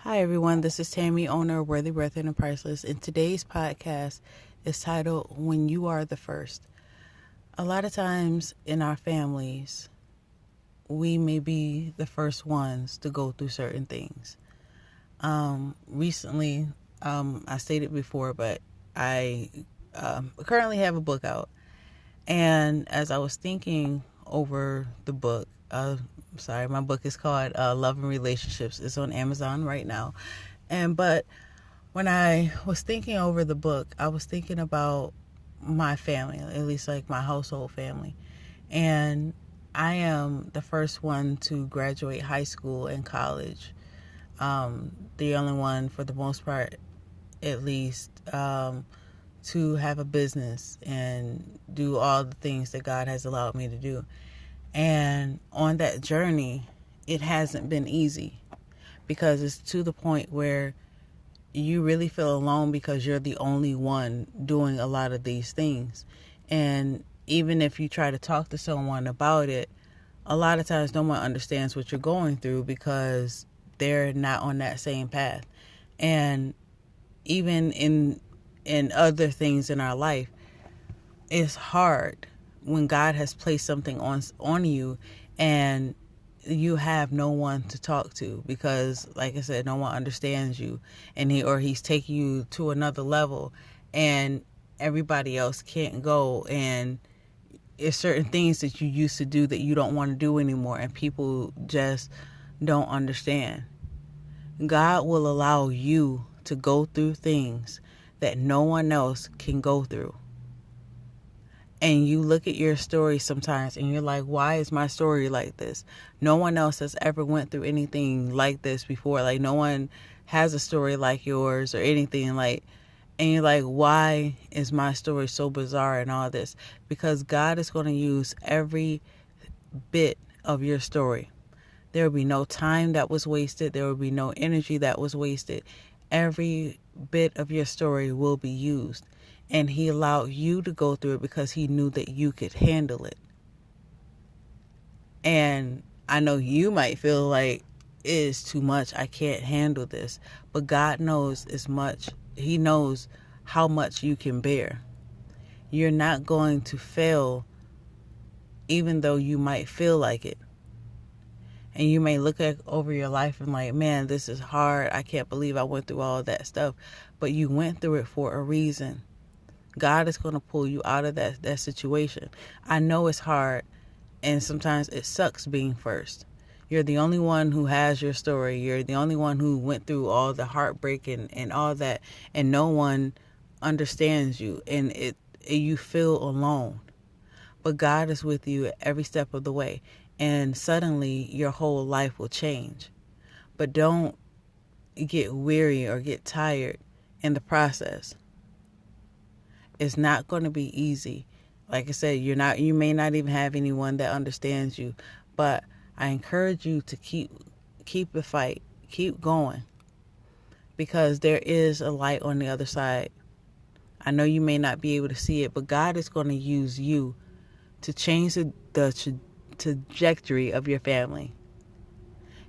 Hi everyone, this is Tammy, owner of Worthyworthitpriceless, and today's podcast is titled When You Are the First. A lot of times in our families, we may be the first ones to go through certain things. Recently, I stated before, but I currently have a book out, and as I was thinking over the book, my book is called Love and Relationships. It's on Amazon right now. But when I was thinking over the book, I was thinking about my family, at least like my household family. And I am the first one to graduate high school and college. The only one, for the most part, at least, to have a business and do all the things that God has allowed me to do. And on that journey, it hasn't been easy because it's to the point where you really feel alone because you're the only one doing a lot of these things. And even if you try to talk to someone about it, a lot of times no one understands what you're going through because they're not on that same path. And even in other things in our life, it's hard when God has placed something on you and you have no one to talk to because, like I said, no one understands you, and he's taking you to another level, and everybody else can't go, and it's certain things that you used to do that you don't want to do anymore, and people just don't understand. God will allow you to go through things that no one else can go through. And you look at your story sometimes and you're like, why is my story like this? No one else has ever went through anything like this before. Like, no one has a story like yours or anything like, and you're like, why is my story so bizarre and all this? Because God is going to use every bit of your story. There will be no time that was wasted. There will be no energy that was wasted. Every bit of your story will be used. And he allowed you to go through it because he knew that you could handle it. And I know you might feel like it is too much. I can't handle this. But God knows as much. He knows how much you can bear. You're not going to fail even though you might feel like it. And you may look over your life and like, man, this is hard. I can't believe I went through all that stuff. But you went through it for a reason. God is going to pull you out of that situation. I know it's hard, and sometimes it sucks being first. You're the only one who has your story. You're the only one who went through all the heartbreak and all that, and no one understands you, and you feel alone. But God is with you at every step of the way, and suddenly your whole life will change. But don't get weary or get tired in the process. It's not going to be easy. Like I said, you may not even have anyone that understands you, but I encourage you to keep the fight, keep going, because there is a light on the other side. I know you may not be able to see it, but God is going to use you to change the trajectory of your family.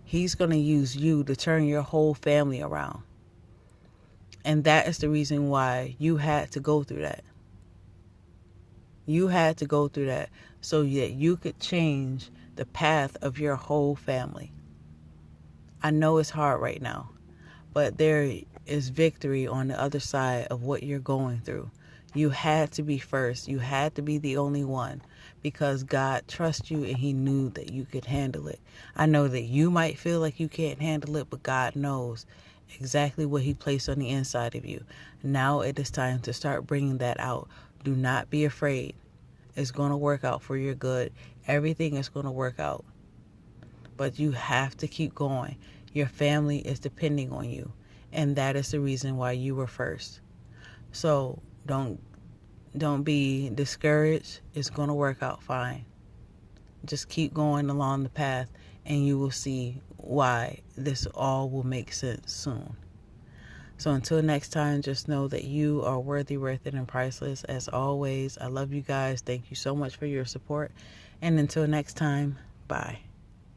He's going to use you to turn your whole family around. And that is the reason why you had to go through that. You had to go through that so that you could change the path of your whole family. I know it's hard right now, but there is victory on the other side of what you're going through. You had to be first. You had to be the only one because God trusts you and he knew that you could handle it. I know that you might feel like you can't handle it, but God knows exactly what he placed on the inside of you. Now it is time to start bringing that out. Do not be afraid. It's going to work out for your good. Everything is going to work out. But you have to keep going. Your family is depending on you. And that is the reason why you were first. So don't be discouraged. It's going to work out fine. Just keep going along the path and you will see why this all will make sense soon. So until next time, just know that you are worthy, worth it, and priceless. As always, I love you guys. Thank you so much for your support. And until next time, bye.